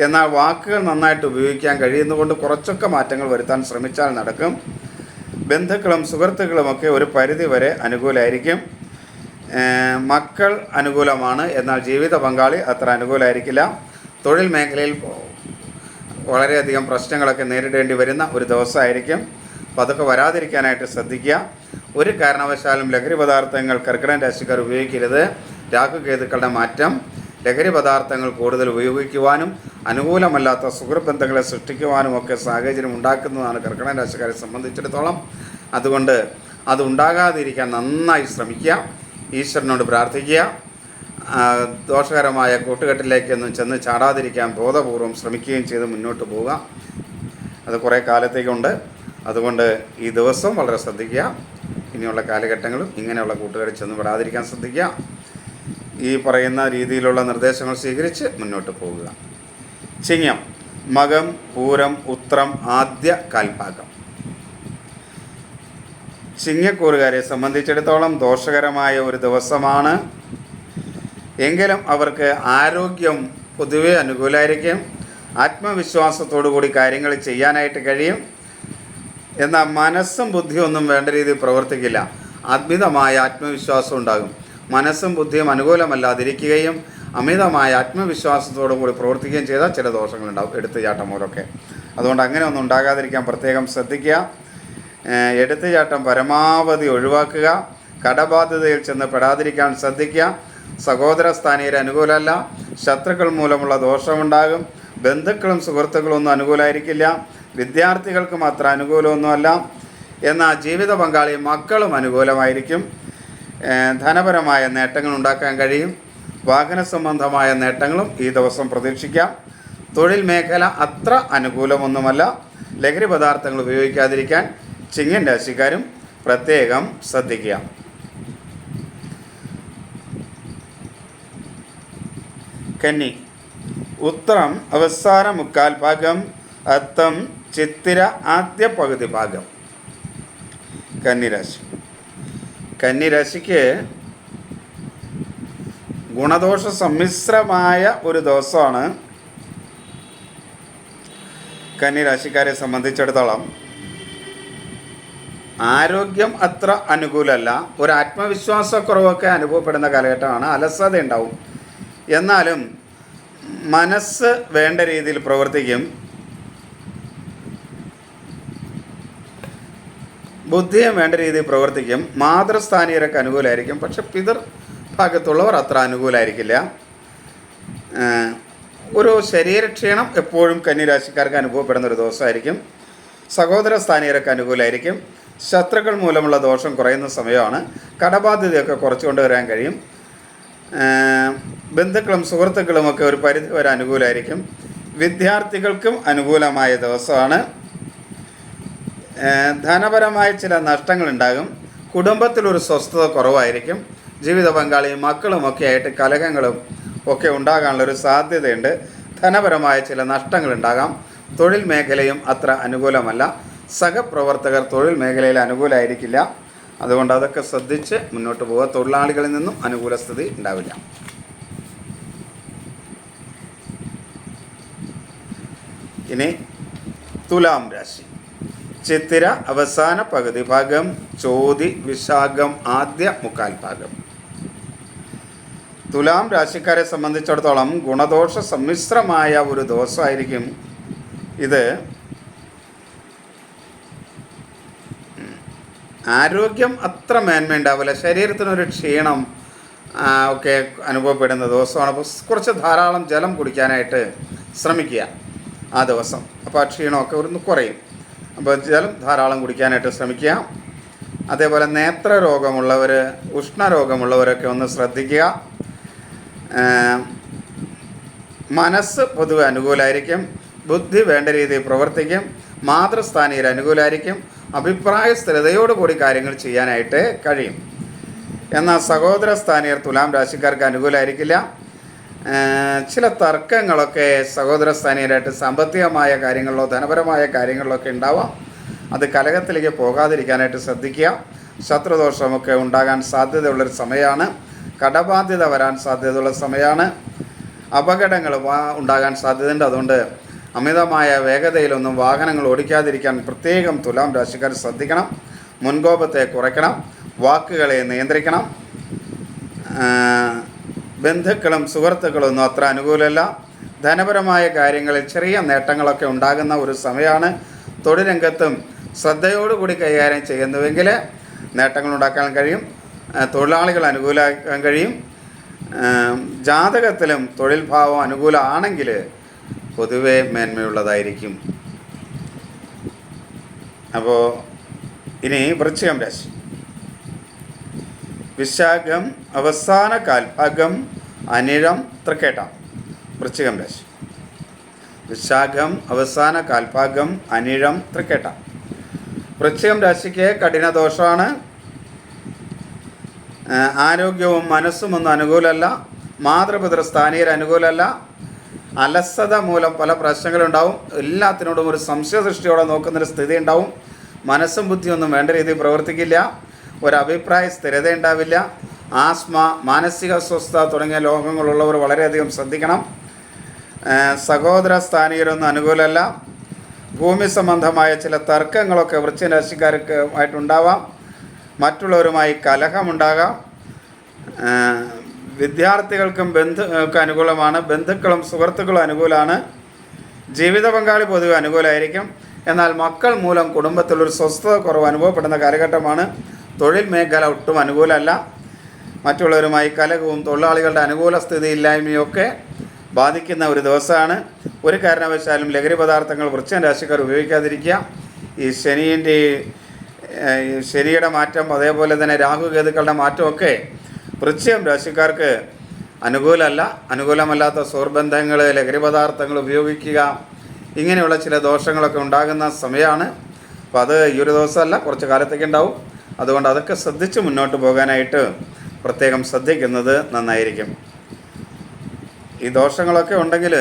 എന്നാൽ വാക്കുകൾ നന്നായിട്ട് ഉപയോഗിക്കാൻ കഴിയുന്നതുകൊണ്ട് കുറച്ചൊക്കെ മാറ്റങ്ങൾ വരുത്താൻ ശ്രമിച്ചാൽ നടക്കും. ബന്ധുക്കളും സുഹൃത്തുക്കളുമൊക്കെ ഒരു പരിധി വരെ അനുകൂലമായിരിക്കും. മക്കൾ അനുകൂലമാണ്. എന്നാൽ ജീവിത പങ്കാളി അത്ര അനുകൂലമായിരിക്കില്ല. തൊഴിൽ മേഖലയിൽ വളരെയധികം പ്രശ്നങ്ങളൊക്കെ നേരിടേണ്ടി വരുന്ന ഒരു ദിവസമായിരിക്കും. അപ്പോൾ അതൊക്കെ വരാതിരിക്കാനായിട്ട് ശ്രദ്ധിക്കുക. ഒരു കാരണവശാലും ലഹരി പദാർത്ഥങ്ങൾ കർക്കിടക രാശിക്കാർ ഉപയോഗിക്കരുത്. രാഹുകേതുക്കളുടെ മാറ്റം ലഹരി പദാർത്ഥങ്ങൾ കൂടുതൽ ഉപയോഗിക്കുവാനും അനുകൂലമല്ലാത്ത സുഹൃബന്ധങ്ങളെ സൃഷ്ടിക്കുവാനുമൊക്കെ സാഹചര്യം ഉണ്ടാക്കുന്നതാണ് കർക്കിടക രാശിക്കാരെ സംബന്ധിച്ചിടത്തോളം. അതുകൊണ്ട് അത് ഉണ്ടാകാതിരിക്കാൻ നന്നായി ശ്രമിക്കുക. ഈശ്വരനോട് പ്രാർത്ഥിക്കുക. ദോഷകരമായ കൂട്ടുകെട്ടിലേക്കൊന്നും ചെന്ന് ചാടാതിരിക്കാൻ ബോധപൂർവം ശ്രമിക്കുകയും ചെയ്ത് മുന്നോട്ട് പോവുക. അത് കുറേ കാലത്തേക്കുണ്ട്. അതുകൊണ്ട് ഈ ദിവസം വളരെ ശ്രദ്ധിക്കുക. ഇനിയുള്ള കാലഘട്ടങ്ങളും ഇങ്ങനെയുള്ള കൂട്ടുകാരിൽ ചെന്ന് പെടാതിരിക്കാൻ ശ്രദ്ധിക്കുക. ഈ പറയുന്ന രീതിയിലുള്ള നിർദ്ദേശങ്ങൾ സ്വീകരിച്ച് മുന്നോട്ട് പോകുക. ചിങ്ങം, മകം, പൂരം, ഉത്രം, ആദ്യ കാൽഭാഗം. ചിങ്ങക്കൂറുകാരെ സംബന്ധിച്ചിടത്തോളം ദോഷകരമായ ഒരു ദിവസമാണ്. എങ്കിലും അവർക്ക് ആരോഗ്യം പൊതുവെ അനുകൂലമായിരിക്കും. ആത്മവിശ്വാസത്തോടു കൂടി കാര്യങ്ങൾ ചെയ്യാനായിട്ട് കഴിയും. എന്നാൽ മനസ്സും ബുദ്ധിയൊന്നും വേണ്ട രീതിയിൽ പ്രവർത്തിക്കില്ല. അമിതമായ ആത്മവിശ്വാസം ഉണ്ടാകും. മനസ്സും ബുദ്ധിയും അനുകൂലമല്ലാതിരിക്കുകയും അമിതമായ ആത്മവിശ്വാസത്തോടു കൂടി പ്രവർത്തിക്കുകയും ചെയ്താൽ ചില ദോഷങ്ങളുണ്ടാകും, എടുത്തുചാട്ടം മൂലമൊക്കെ. അതുകൊണ്ട് അങ്ങനെ ഒന്നും ഉണ്ടാകാതിരിക്കാൻ പ്രത്യേകം ശ്രദ്ധിക്കുക. എടുത്തുചാട്ടം പരമാവധി ഒഴിവാക്കുക. കടബാധ്യതയിൽ ചെന്ന് പെടാതിരിക്കാൻ ശ്രദ്ധിക്കുക. സഹോദര സ്ഥാനീയർ അനുകൂലമല്ല. ശത്രുക്കൾ മൂലമുള്ള ദോഷമുണ്ടാകും. ബന്ധുക്കളും സുഹൃത്തുക്കളും ഒന്നും അനുകൂലമായിരിക്കില്ല. വിദ്യാർത്ഥികൾക്കും അത്ര അനുകൂലമൊന്നുമല്ല. എന്നാൽ ജീവിത പങ്കാളിയും മക്കളും അനുകൂലമായിരിക്കും. ധനപരമായ നേട്ടങ്ങൾ ഉണ്ടാക്കാൻ കഴിയും. വാഹന സംബന്ധമായ നേട്ടങ്ങളും ഈ ദിവസം പ്രതീക്ഷിക്കാം. തൊഴിൽ മേഖല അത്ര അനുകൂലമൊന്നുമല്ല. ലഹരി പദാർത്ഥങ്ങൾ ഉപയോഗിക്കാതിരിക്കാൻ ചിങ്ങൻ രാശിക്കാരും പ്രത്യേകം ശ്രദ്ധിക്കുക. കന്നി, ഉത്രം അവസാന മുക്കാൽ ഭാഗം, അത്തം ചിത്തിര ആദ്യ പകുതി ഭാഗം. കന്നിരാശി. കന്നിരാശിക്ക് ഗുണദോഷ സമ്മിശ്രമായ ഒരു ദിവസമാണ്. കന്നിരാശിക്കാരെ സംബന്ധിച്ചിടത്തോളം ആരോഗ്യം അത്ര അനുകൂലമല്ല. ഒരു ആത്മവിശ്വാസക്കുറവൊക്കെ അനുഭവപ്പെടുന്ന കാലഘട്ടമാണ്. അലസത ഉണ്ടാവും. എന്നാലും മനസ്സ് വേണ്ട രീതിയിൽ പ്രവർത്തിക്കും. ബുദ്ധിയും വേണ്ട രീതിയിൽ പ്രവർത്തിക്കും. മാതൃസ്ഥാനീയരൊക്കെ അനുകൂലമായിരിക്കും. പക്ഷെ പിതൃ ഭാഗത്തുള്ളവർ അത്ര അനുകൂലമായിരിക്കില്ല. ഒരു ശരീരക്ഷീണം എപ്പോഴും കന്നിരാശിക്കാർക്ക് അനുഭവപ്പെടുന്ന ഒരു ദിവസമായിരിക്കും. സഹോദര സ്ഥാനീയരൊക്കെ അനുകൂലമായിരിക്കും. ശത്രുക്കൾ മൂലമുള്ള ദോഷം കുറയുന്ന സമയമാണ്. കടബാധ്യതയൊക്കെ കുറച്ചു കൊണ്ടുവരാൻ കഴിയും. ബന്ധുക്കളും സുഹൃത്തുക്കളുമൊക്കെ ഒരു പരിധി വരെ അനുകൂലമായിരിക്കും. വിദ്യാർത്ഥികൾക്കും അനുകൂലമായ ദിവസമാണ്. ധനപരമായ ചില നഷ്ടങ്ങളുണ്ടാകും. കുടുംബത്തിലൊരു സ്വസ്ഥത കുറവായിരിക്കും. ജീവിത പങ്കാളിയും മക്കളുമൊക്കെ ആയിട്ട് കലഹങ്ങളും ഒക്കെ ഉണ്ടാകാനുള്ളൊരു സാധ്യതയുണ്ട്. ധനപരമായ ചില നഷ്ടങ്ങളുണ്ടാകാം. തൊഴിൽ മേഖലയും അത്ര അനുകൂലമല്ല. സഹപ്രവർത്തകർ തൊഴിൽ മേഖലയിൽ അനുകൂലമായിരിക്കില്ല. അതുകൊണ്ട് അതൊക്കെ ശ്രദ്ധിച്ച് മുന്നോട്ട് പോവുക. തൊഴിലാളികളിൽ നിന്നും അനുകൂല സ്ഥിതി ഉണ്ടാവില്ല. ഇനി തുലാം രാശി. ചിത്തിര അവസാന പകുതി ഭാഗം, ചോതി വിശാഖം ആദ്യ മുക്കാൽ ഭാഗം. തുലാം രാശിക്കാരെ സംബന്ധിച്ചിടത്തോളം ഗുണദോഷ സമ്മിശ്രമായ ഒരു ദോഷമായിരിക്കും ഇത്. ആരോഗ്യം അത്ര മേന്മ ഉണ്ടാവില്ല, ശരീരത്തിനൊരു ക്ഷീണം ഒക്കെ അനുഭവപ്പെടുന്ന ദിവസമാണ്. അപ്പോൾ കുറച്ച് ധാരാളം ജലം കുടിക്കാനായിട്ട് ശ്രമിക്കുക ആ ദിവസം. അപ്പോൾ ആ ക്ഷീണമൊക്കെ ഒന്ന് കുറയും. അപ്പോൾ ജലം ധാരാളം കുടിക്കാനായിട്ട് ശ്രമിക്കുക. അതേപോലെ നേത്രരോഗമുള്ളവർ, ഉഷ്ണരോഗമുള്ളവരൊക്കെ ഒന്ന് ശ്രദ്ധിക്കുക. മനസ്സ് പൊതുവെ അനുകൂലമായിരിക്കും, ബുദ്ധി വേണ്ട രീതിയിൽ പ്രവർത്തിക്കും, മാതൃസ്ഥാനീയർ അനുകൂലമായിരിക്കും, അഭിപ്രായ സ്ഥിരതയോടുകൂടി കാര്യങ്ങൾ ചെയ്യാനായിട്ട് കഴിയും. എന്നാൽ സഹോദര സ്ഥാനീയർ തുലാം രാശിക്കാർക്ക് അനുകൂലമായിരിക്കില്ല. ചില തർക്കങ്ങളൊക്കെ സഹോദര സ്ഥാനീയരായിട്ട് സാമ്പത്തികമായ കാര്യങ്ങളിലോ ധനപരമായ കാര്യങ്ങളിലൊക്കെ ഉണ്ടാവാം. അത് കലഹത്തിലേക്ക് പോകാതിരിക്കാനായിട്ട് ശ്രദ്ധിക്കുക. ശത്രുദോഷമൊക്കെ ഉണ്ടാകാൻ സാധ്യതയുള്ളൊരു സമയമാണ്. കടബാധ്യത വരാൻ സാധ്യതയുള്ള സമയമാണ്. അപകടങ്ങൾ ഉണ്ടാകാൻ സാധ്യതയുണ്ട്. അതുകൊണ്ട് അമിതമായ വേഗതയിലൊന്നും വാഹനങ്ങൾ ഓടിക്കാതിരിക്കാൻ പ്രത്യേകം തുലാം രാശിക്കാർ ശ്രദ്ധിക്കണം. മുൻകോപത്തെ കുറയ്ക്കണം, വാക്കുകളെ നിയന്ത്രിക്കണം. ബന്ധുക്കളും സുഹൃത്തുക്കളും ഒന്നും അത്ര അനുകൂലമല്ല. ധനപരമായ കാര്യങ്ങളിൽ ചെറിയ നേട്ടങ്ങളൊക്കെ ഉണ്ടാകുന്ന ഒരു സമയമാണ്. തൊഴിൽ രംഗത്തും ശ്രദ്ധയോടുകൂടി കൈകാര്യം ചെയ്യുന്നുവെങ്കിൽ നേട്ടങ്ങൾ ഉണ്ടാക്കാൻ കഴിയും. തൊഴിലാളികൾ അനുകൂലമാക്കാൻ കഴിയും. ജാതകത്തിലും തൊഴിൽ ഭാവം അനുകൂലമാണെങ്കിൽ പൊതുവെ മേന്മയുള്ളതായിരിക്കും. അപ്പോൾ ഇനി വൃശ്ചികം രാശി. വിശാഖം അവസാന കാൽഭാഗം, അനിഴം തൃക്കേട്ട. വൃശ്ചികം രാശി. വിശാഖം അവസാന കാൽഭാഗം, അനിഴം തൃക്കേട്ട. വൃശ്ചികം രാശിക്ക് കഠിന ദോഷമാണ്. ആരോഗ്യവും മനസ്സും ഒന്നും അനുകൂലമല്ല. മാതൃപിതൃ സ്ഥാനീയർ അനുകൂലമല്ല. അലസത മൂലം പല പ്രശ്നങ്ങളുണ്ടാവും. എല്ലാത്തിനോടും ഒരു സംശയദൃഷ്ടിയോടെ നോക്കുന്നൊരു സ്ഥിതി ഉണ്ടാവും. മനസ്സും ബുദ്ധിയൊന്നും വേണ്ട രീതിയിൽ പ്രവർത്തിക്കില്ല. ഒരഭിപ്രായ സ്ഥിരത ഉണ്ടാവില്ല. ആസ്മ, മാനസിക അസ്വസ്ഥത തുടങ്ങിയ രോഗങ്ങളുള്ളവർ വളരെയധികം ശ്രദ്ധിക്കണം. സഹോദര സ്ഥാനീയരൊന്നും അനുകൂലമല്ല. ഭൂമി സംബന്ധമായ ചില തർക്കങ്ങളൊക്കെ വൃശ്ചിക രാശിക്കാർക്ക് ആയിട്ടുണ്ടാവാം. മറ്റുള്ളവരുമായി കലഹമുണ്ടാകാം. വിദ്യാർത്ഥികൾക്കും ബന്ധുക്കൾക്ക് അനുകൂലമാണ്. ബന്ധുക്കളും സുഹൃത്തുക്കളും അനുകൂലമാണ്. ജീവിത പങ്കാളി പൊതുവെ അനുകൂലമായിരിക്കും. എന്നാൽ മക്കൾ മൂലം കുടുംബത്തിലൊരു സ്വസ്ഥത കുറവ് അനുഭവപ്പെടുന്ന കാലഘട്ടമാണ്. തൊഴിൽ മേഖല ഒട്ടും അനുകൂലമല്ല. മറ്റുള്ളവരുമായി കലഹവും തൊഴിലാളികളുടെ അനുകൂല സ്ഥിതിയില്ലായ്മയൊക്കെ ബാധിക്കുന്ന ഒരു ദിവസമാണ്. ഒരു കാരണവശാലും ലഹരി പദാർത്ഥങ്ങൾ വൃശ്ചിക രാശിക്കാർ ഉപയോഗിക്കാതിരിക്കുക. ഈ ശനിയുടെ മാറ്റം, അതേപോലെ തന്നെ രാഹുകേതുക്കളുടെ മാറ്റമൊക്കെ വൃശ്ചികം രാശിക്കാർക്ക് അനുകൂലമല്ല. അനുകൂലമല്ലാത്ത സുഹൃബന്ധങ്ങൾ, ലഹരി പദാർത്ഥങ്ങൾ ഉപയോഗിക്കുക, ഇങ്ങനെയുള്ള ചില ദോഷങ്ങളൊക്കെ ഉണ്ടാകുന്ന സമയമാണ്. അപ്പോൾ അത് ഈ ഒരു ദിവസമല്ല, കുറച്ച് കാലത്തേക്ക് ഉണ്ടാവും. അതുകൊണ്ട് അതൊക്കെ ശ്രദ്ധിച്ച് മുന്നോട്ട് പോകാനായിട്ട് പ്രത്യേകം ശ്രദ്ധിക്കുന്നത് നന്നായിരിക്കും. ഈ ദോഷങ്ങളൊക്കെ ഉണ്ടെങ്കിൽ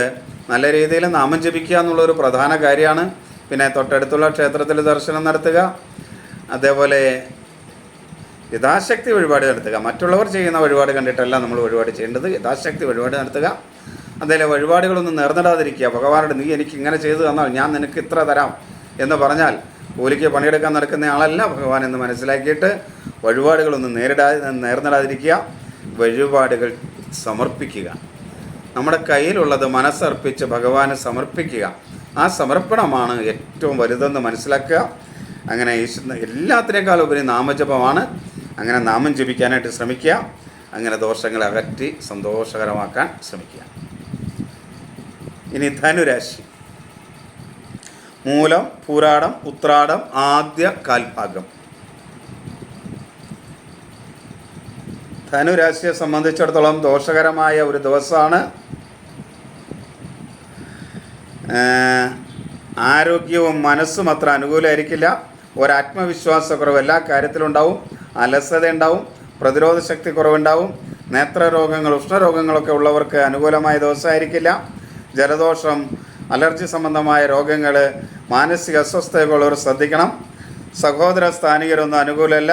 നല്ല രീതിയിൽ നാമം ജപിക്കുക എന്നുള്ളൊരു പ്രധാന കാര്യമാണ്. പിന്നെ തൊട്ടടുത്തുള്ള ക്ഷേത്രത്തിൽ ദർശനം നടത്തുക. അതേപോലെ യഥാശക്തി വഴിപാട് നടത്തുക. മറ്റുള്ളവർ ചെയ്യുന്ന വഴിപാട് കണ്ടിട്ടല്ല നമ്മൾ വഴിപാട് ചെയ്യേണ്ടത്. യഥാശക്തി വഴിപാട് നടത്തുക. അതേപോലെ വഴിപാടുകളൊന്നും നേർന്നിടാതിരിക്കുക. ഭഗവാനോട് നീ എനിക്ക് ഇങ്ങനെ ചെയ്തു തന്നാൽ ഞാൻ നിനക്ക് ഇത്ര തരാം എന്ന് പറഞ്ഞാൽ കൂലിക്ക് പണിയെടുക്കാൻ നടക്കുന്ന ആളല്ല ഭഗവാൻ എന്ന് മനസ്സിലാക്കിയിട്ട് വഴിപാടുകളൊന്നും നേർന്നിടാതിരിക്കുക. വഴിപാടുകൾ സമർപ്പിക്കുക. നമ്മുടെ കയ്യിലുള്ളത് മനസ്സർപ്പിച്ച് ഭഗവാന് സമർപ്പിക്കുക. ആ സമർപ്പണമാണ് ഏറ്റവും വലുതെന്ന് മനസ്സിലാക്കുക. അങ്ങനെ എല്ലാത്തിനേക്കാളും ഉപരി നാമജപമാണ്. അങ്ങനെ നാമം ജപിക്കാനായിട്ട് ശ്രമിക്കുക. അങ്ങനെ ദോഷങ്ങളെ അകറ്റി സന്തോഷകരമാക്കാൻ ശ്രമിക്കുക. ഇനി ധനുരാശി. മൂലം, പൂരാടം, ഉത്രാടം ആദ്യ കാൽഭാഗം. ധനുരാശിയെ സംബന്ധിച്ചിടത്തോളം ദോഷകരമായ ഒരു ദിവസമാണ്. ആരോഗ്യവും മനസ്സും അത്ര അനുകൂലമായിരിക്കില്ല. ഒരാത്മവിശ്വാസക്കുറവ് എല്ലാ കാര്യത്തിലും ഉണ്ടാവും. അലസത ഉണ്ടാവും. പ്രതിരോധ ശക്തി കുറവുണ്ടാവും. നേത്രരോഗങ്ങൾ, ഉഷ്ണരോഗങ്ങളൊക്കെ ഉള്ളവർക്ക് അനുകൂലമായ ദിവസമായിരിക്കില്ല. ജലദോഷം, അലർജി സംബന്ധമായ രോഗങ്ങൾ, മാനസിക അസ്വസ്ഥതകളുള്ളവർ ശ്രദ്ധിക്കണം. സഹോദര സ്ഥാനികരൊന്നും അനുകൂലമല്ല.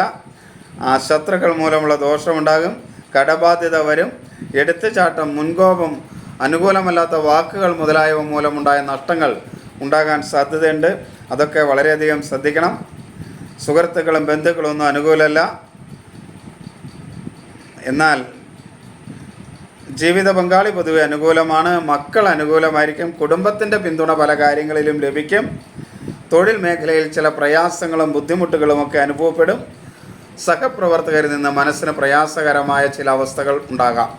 ശത്രുക്കൾ മൂലമുള്ള ദോഷമുണ്ടാകും, കടബാധ്യത വരും, എടുത്തുചാട്ടം, മുൻകോപം, അനുകൂലമല്ലാത്ത വാക്കുകൾ മുതലായവ മൂലമുണ്ടായ നഷ്ടങ്ങൾ ഉണ്ടാകാൻ സാധ്യതയുണ്ട്. അതൊക്കെ വളരെയധികം ശ്രദ്ധിക്കണം. സുഹൃത്തുക്കളും ബന്ധുക്കളും ഒന്നും അനുകൂലമല്ല. എന്നാൽ ജീവിത പങ്കാളി പൊതുവെ അനുകൂലമാണ്. മക്കൾ അനുകൂലമായിരിക്കും. കുടുംബത്തിൻ്റെ പിന്തുണ പല കാര്യങ്ങളിലും ലഭിക്കും. തൊഴിൽ മേഖലയിൽ ചില പ്രയാസങ്ങളും ബുദ്ധിമുട്ടുകളുമൊക്കെ അനുഭവപ്പെടും. സഹപ്രവർത്തകരിൽ നിന്ന് മനസ്സിന് പ്രയാസകരമായ ചില അവസ്ഥകൾ ഉണ്ടാകാം.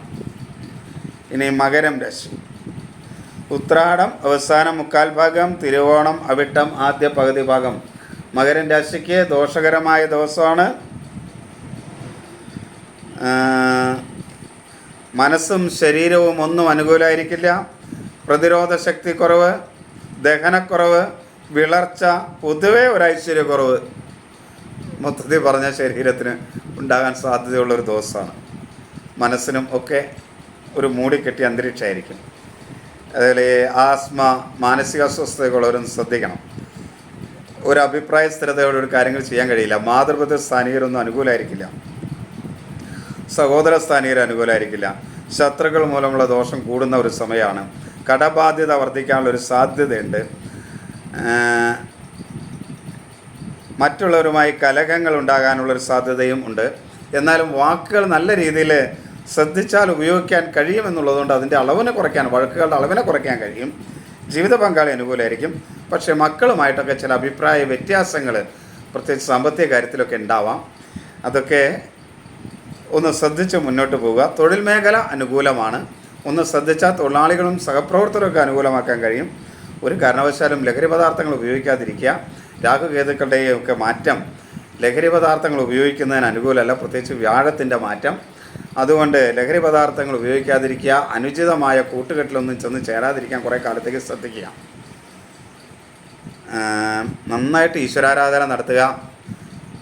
ഇനി മകരം രാശി. ഉത്രാടം അവസാനം മുക്കാൽ ഭാഗം, തിരുവോണം അവിട്ടം ആദ്യ പകുതി ഭാഗം. മകരം രാശിക്ക് ദോഷകരമായ ദിവസമാണ്. മനസ്സും ശരീരവും ഒന്നും അനുകൂലമായിരിക്കില്ല. പ്രതിരോധ ശക്തി കുറവ്, ദഹനക്കുറവ്, വിളർച്ച, പൊതുവെ ഒരു ഐശ്വര്യക്കുറവ് മൊത്തത്തിൽ പറഞ്ഞ ശരീരത്തിന് ഉണ്ടാകാൻ സാധ്യതയുള്ളൊരു ദിവസമാണ്. മനസ്സിനും ഒക്കെ ഒരു മൂടിക്കെട്ടിയ അന്തരീക്ഷമായിരിക്കും. അതുപോലെ ആസ്മ, മാനസിക അസ്വസ്ഥതയുള്ളവരൊന്നും ശ്രദ്ധിക്കണം. ഒരു അഭിപ്രായ സ്ഥിരതയോടെ ഒരു കാര്യങ്ങൾ ചെയ്യാൻ കഴിയില്ല. മാതൃപതി സ്ഥാനീയരൊന്നും അനുകൂലമായിരിക്കില്ല. സഹോദര സ്ഥാനീയർ അനുകൂലമായിരിക്കില്ല. ശത്രുക്കൾ മൂലമുള്ള ദോഷം കൂടുന്ന ഒരു സമയമാണ്. കടബാധ്യത വർദ്ധിക്കാനുള്ളൊരു സാധ്യതയുണ്ട്. മറ്റുള്ളവരുമായി കലഹങ്ങൾ ഉണ്ടാകാനുള്ളൊരു സാധ്യതയും ഉണ്ട്. എന്നാലും വാക്കുകൾ നല്ല രീതിയിൽ ശ്രദ്ധിച്ചാൽ ഉപയോഗിക്കാൻ കഴിയുമെന്നുള്ളതുകൊണ്ട് അതിൻ്റെ അളവിനെ കുറയ്ക്കാൻ, വഴക്കുകളുടെ അളവിനെ കുറയ്ക്കാൻ കഴിയും. ജീവിത പങ്കാളി അനുകൂലമായിരിക്കും. പക്ഷേ മക്കളുമായിട്ടൊക്കെ ചില അഭിപ്രായ വ്യത്യാസങ്ങൾ പ്രത്യേകിച്ച് സാമ്പത്തിക കാര്യത്തിലൊക്കെ ഉണ്ടാവാം. അതൊക്കെ ഒന്ന് ശ്രദ്ധിച്ച് മുന്നോട്ട് പോവുക. തൊഴിൽ മേഖല അനുകൂലമാണ്. ഒന്ന് ശ്രദ്ധിച്ചാൽ തൊഴിലാളികളും സഹപ്രവർത്തകരൊക്കെ അനുകൂലമാക്കാൻ കഴിയും. ഒരു കാരണവശാലും ലഹരി പദാർത്ഥങ്ങൾ ഉപയോഗിക്കാതിരിക്കുക. രാഹുകേതുക്കളുടെയും ഒക്കെ മാറ്റം ലഹരി പദാർത്ഥങ്ങൾ ഉപയോഗിക്കുന്നതിന് അനുകൂലമല്ല, പ്രത്യേകിച്ച് വ്യാഴത്തിൻ്റെ മാറ്റം. അതുകൊണ്ട് ലഹരി പദാർത്ഥങ്ങൾ ഉപയോഗിക്കാതിരിക്കുക. അനുചിതമായ കൂട്ടുകെട്ടിലൊന്നും ചെന്ന് ചേരാതിരിക്കാൻ കുറേ കാലത്തേക്ക് ശ്രദ്ധിക്കുക. നന്നായിട്ട് ഈശ്വരാരാധന നടത്തുക.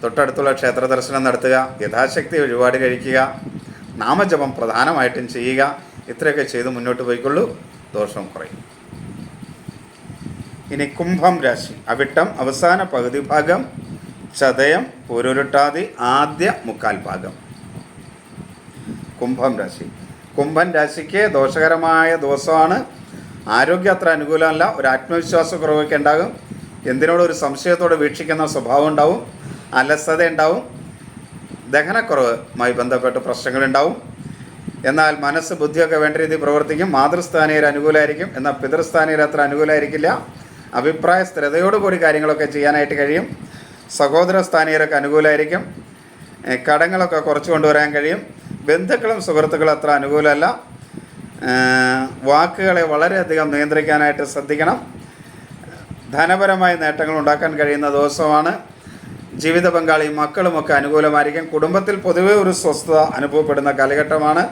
തൊട്ടടുത്തുള്ള ക്ഷേത്ര ദർശനം നടത്തുക. യഥാശക്തി വഴിപാട് കഴിക്കുക. നാമജപം പ്രധാനമായിട്ടും ചെയ്യുക. ഇത്രയൊക്കെ ചെയ്ത് മുന്നോട്ട് പോയിക്കൊള്ളൂ. ദോഷം കുറയും. ഇനി കുംഭം രാശി. അവിട്ടം അവസാന പകുതി ഭാഗം, ചതയം പൂരുരുട്ടാതി ആദ്യ മുക്കാൽ ഭാഗം. കുംഭം രാശി. കുംഭൻ രാശിക്ക് ദോഷകരമായ ദിവസമാണ്. ആരോഗ്യം അത്ര അനുകൂലമല്ല. ഒരു ആത്മവിശ്വാസക്കുറവൊക്കെ ഉണ്ടാകും. എന്തിനോടും ഒരു സംശയത്തോടെ വീക്ഷിക്കുന്ന സ്വഭാവം ഉണ്ടാവും. അലസത ഉണ്ടാവും. ദഹനക്കുറവുമായി ബന്ധപ്പെട്ട് പ്രശ്നങ്ങളുണ്ടാവും. എന്നാൽ മനസ്സ് ബുദ്ധിയൊക്കെ വേണ്ട രീതിയിൽ പ്രവർത്തിക്കും. മാതൃസ്ഥാനീയർ അനുകൂലമായിരിക്കും. എന്നാൽ പിതൃസ്ഥാനീയർ അത്ര അനുകൂലമായിരിക്കില്ല. അഭിപ്രായ സ്ഥിരതയോടുകൂടി കാര്യങ്ങളൊക്കെ ചെയ്യാനായിട്ട് കഴിയും. സഹോദര സ്ഥാനീയരൊക്കെ അനുകൂലമായിരിക്കും. കടങ്ങളൊക്കെ കുറച്ച് കൊണ്ടുവരാൻ കഴിയും. ബന്ധുക്കളും സുഹൃത്തുക്കളും അത്ര അനുകൂലമല്ല. വാക്കുകളെ വളരെയധികം നിയന്ത്രിക്കാനായിട്ട് ശ്രദ്ധിക്കണം. ധനപരമായ നേട്ടങ്ങൾ ഉണ്ടാക്കാൻ കഴിയുന്ന ദിവസമാണ്. ജീവിത പങ്കാളിയും മക്കളുമൊക്കെ അനുകൂലമായിരിക്കും. കുടുംബത്തിൽ പൊതുവെ ഒരു സ്വസ്ഥത അനുഭവപ്പെടുന്ന കാലഘട്ടമാണ്.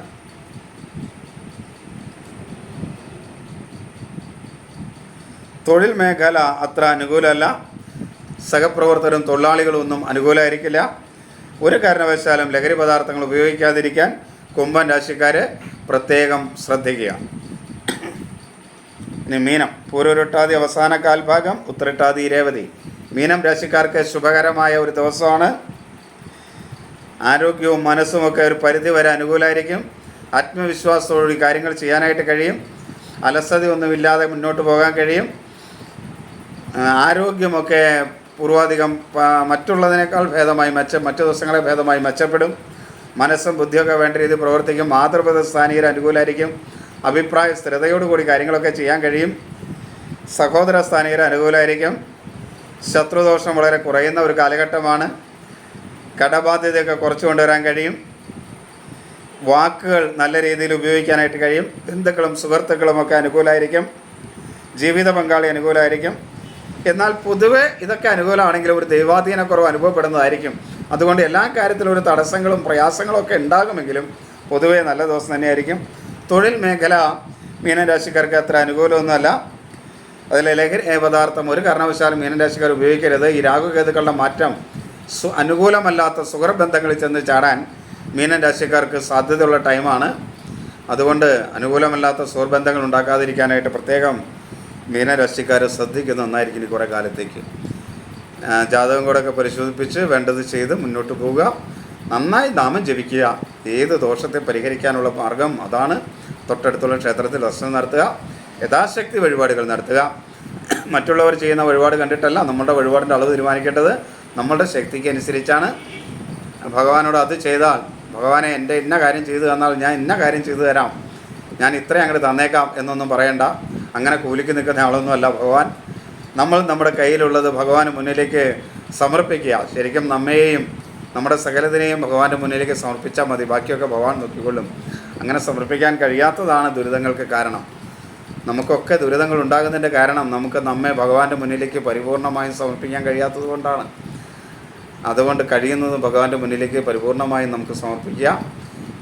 തൊഴിൽ മേഖല അത്ര അനുകൂലമല്ല. സഹപ്രവർത്തകരും തൊഴിലാളികളും ഒന്നും അനുകൂലമായിരിക്കില്ല. ഒരു കാരണവശാലും ലഹരി പദാർത്ഥങ്ങൾ ഉപയോഗിക്കാതിരിക്കാൻ കുംഭൻ രാശിക്കാർ പ്രത്യേകം ശ്രദ്ധിക്കുക. ഇനി മീനം. പൂരുരുട്ടാതി അവസാന കാൽഭാഗം, ഉത്രട്ടാതി രേവതി. മീനം രാശിക്കാർക്ക് ശുഭകരമായ ഒരു ദിവസമാണ്. ആരോഗ്യവും മനസ്സുമൊക്കെ ഒരു പരിധി വരെ അനുകൂലമായിരിക്കും. ആത്മവിശ്വാസത്തോടുകൂടി കാര്യങ്ങൾ ചെയ്യാനായിട്ട് കഴിയും. അലസതയൊന്നുമില്ലാതെ മുന്നോട്ട് പോകാൻ കഴിയും. ആരോഗ്യമൊക്കെ പൂർവാധികം മറ്റുള്ളതിനേക്കാൾ ഭേദമായി മറ്റു ദിവസങ്ങളെ ഭേദമായി മെച്ചപ്പെടും. മനസ്സും ബുദ്ധിയൊക്കെ വേണ്ട രീതിയിൽ പ്രവർത്തിക്കും. മാതൃപദ സ്ഥാനീയർ അനുകൂലമായിരിക്കും. അഭിപ്രായ സ്ഥിരതയോടുകൂടി കാര്യങ്ങളൊക്കെ ചെയ്യാൻ കഴിയും. സഹോദര സ്ഥാനീയർ അനുകൂലമായിരിക്കും. ശത്രുദോഷം വളരെ കുറയുന്ന ഒരു കാലഘട്ടമാണ്. കടബാധ്യതയൊക്കെ കുറച്ച് കൊണ്ടുവരാൻ കഴിയും. വാക്കുകൾ നല്ല രീതിയിൽ ഉപയോഗിക്കാനായിട്ട് കഴിയും. ബന്ധുക്കളും സുഹൃത്തുക്കളുമൊക്കെ അനുകൂലമായിരിക്കും. ജീവിത പങ്കാളി അനുകൂലമായിരിക്കും. എന്നാൽ പൊതുവെ ഇതൊക്കെ അനുകൂലമാണെങ്കിലും ഒരു ദൈവാധീനക്കുറവ് അനുഭവപ്പെടുന്നതായിരിക്കും. അതുകൊണ്ട് എല്ലാ കാര്യത്തിലും ഒരു തടസ്സങ്ങളും പ്രയാസങ്ങളും ഒക്കെ ഉണ്ടാകുമെങ്കിലും പൊതുവെ നല്ല ദിവസം തന്നെയായിരിക്കും. തൊഴിൽ മേഖല മീനരാശിക്കാർക്ക് അത്ര അനുകൂലമൊന്നുമല്ല. അതിൽ ലഹരി പദാർത്ഥം ഒരു കാരണവശാലും മീനരാശിക്കാർ ഉപയോഗിക്കരുത്. ഈ രാഹുകേതുക്കളുടെ മാറ്റം അനുകൂലമല്ലാത്ത സുഹൃബന്ധങ്ങളിൽ ചെന്ന് ചാടാൻ മീനൻ രാശിക്കാർക്ക് സാധ്യതയുള്ള ടൈമാണ്. അതുകൊണ്ട് അനുകൂലമല്ലാത്ത സുഹൃബന്ധങ്ങൾ ഉണ്ടാക്കാതിരിക്കാനായിട്ട് പ്രത്യേകം മീനരാശിക്കാർ ശ്രദ്ധിക്കുന്ന ഒന്നായിരിക്കും ഇനി കുറേ കാലത്തേക്ക്. ജാതകം കൂടെയൊക്കെ പരിശോധിപ്പിച്ച് വേണ്ടത് ചെയ്ത് മുന്നോട്ട് പോവുക. നന്നായി നാമം ജപിക്കുക. ഏത് ദോഷത്തെ പരിഹരിക്കാനുള്ള മാർഗം അതാണ്. തൊട്ടടുത്തുള്ള ക്ഷേത്രത്തിൽ ദർശനം നടത്തുക, യഥാശക്തി വഴിപാടുകൾ നടത്തുക. മറ്റുള്ളവർ ചെയ്യുന്ന വഴിപാട് കണ്ടിട്ടല്ല നമ്മുടെ വഴിപാടിൻ്റെ അളവ് തീരുമാനിക്കേണ്ടത്. നമ്മളുടെ ശക്തിക്ക് അനുസരിച്ചാണ്. ഭഗവാനോട് അത് ചെയ്താൽ, ഭഗവാനെ എൻ്റെ ഇന്ന കാര്യം ചെയ്തു തന്നാൽ ഞാൻ ഇന്ന കാര്യം ചെയ്തു തരാം, ഞാൻ ഇത്രയും അങ്ങോട്ട് തന്നേക്കാം എന്നൊന്നും പറയണ്ട. അങ്ങനെ കൂലിക്ക് നിൽക്കുന്ന ആളൊന്നുമല്ല ഭഗവാൻ. നമ്മൾ നമ്മുടെ കയ്യിലുള്ളത് ഭഗവാന് മുന്നിലേക്ക് സമർപ്പിക്കുക. ശരിക്കും നമ്മയെയും നമ്മുടെ സകലത്തിനെയും ഭഗവാന്റെ മുന്നിലേക്ക് സമർപ്പിച്ചാൽ മതി, ബാക്കിയൊക്കെ ഭഗവാൻ നോക്കിക്കൊള്ളും. അങ്ങനെ സമർപ്പിക്കാൻ കഴിയാത്തതാണ് ദുരിതങ്ങൾക്ക് കാരണം. നമുക്കൊക്കെ ദുരിതങ്ങൾ ഉണ്ടാകുന്നതിൻ്റെ കാരണം നമുക്ക് നമ്മെ ഭഗവാന്റെ മുന്നിലേക്ക് പരിപൂർണമായും സമർപ്പിക്കാൻ കഴിയാത്തത് കൊണ്ടാണ്. അതുകൊണ്ട് കഴിയുന്നതും ഭഗവാന്റെ മുന്നിലേക്ക് പരിപൂർണമായും നമുക്ക് സമർപ്പിക്കുക.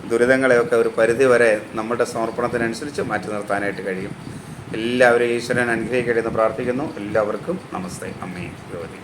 ദുരിതങ്ങളെയൊക്കെ ഒരു പരിധി വരെ നമ്മുടെ സമർപ്പണത്തിനനുസരിച്ച് മാറ്റി നിർത്താനായിട്ട് കഴിയും. എല്ലാവരും ഈശ്വരൻ അനുഗ്രഹിക്കട്ടെ എന്ന് പ്രാർത്ഥിക്കുന്നു. എല്ലാവർക്കും നമസ്തേ. അമ്മേ ഭഗവതി.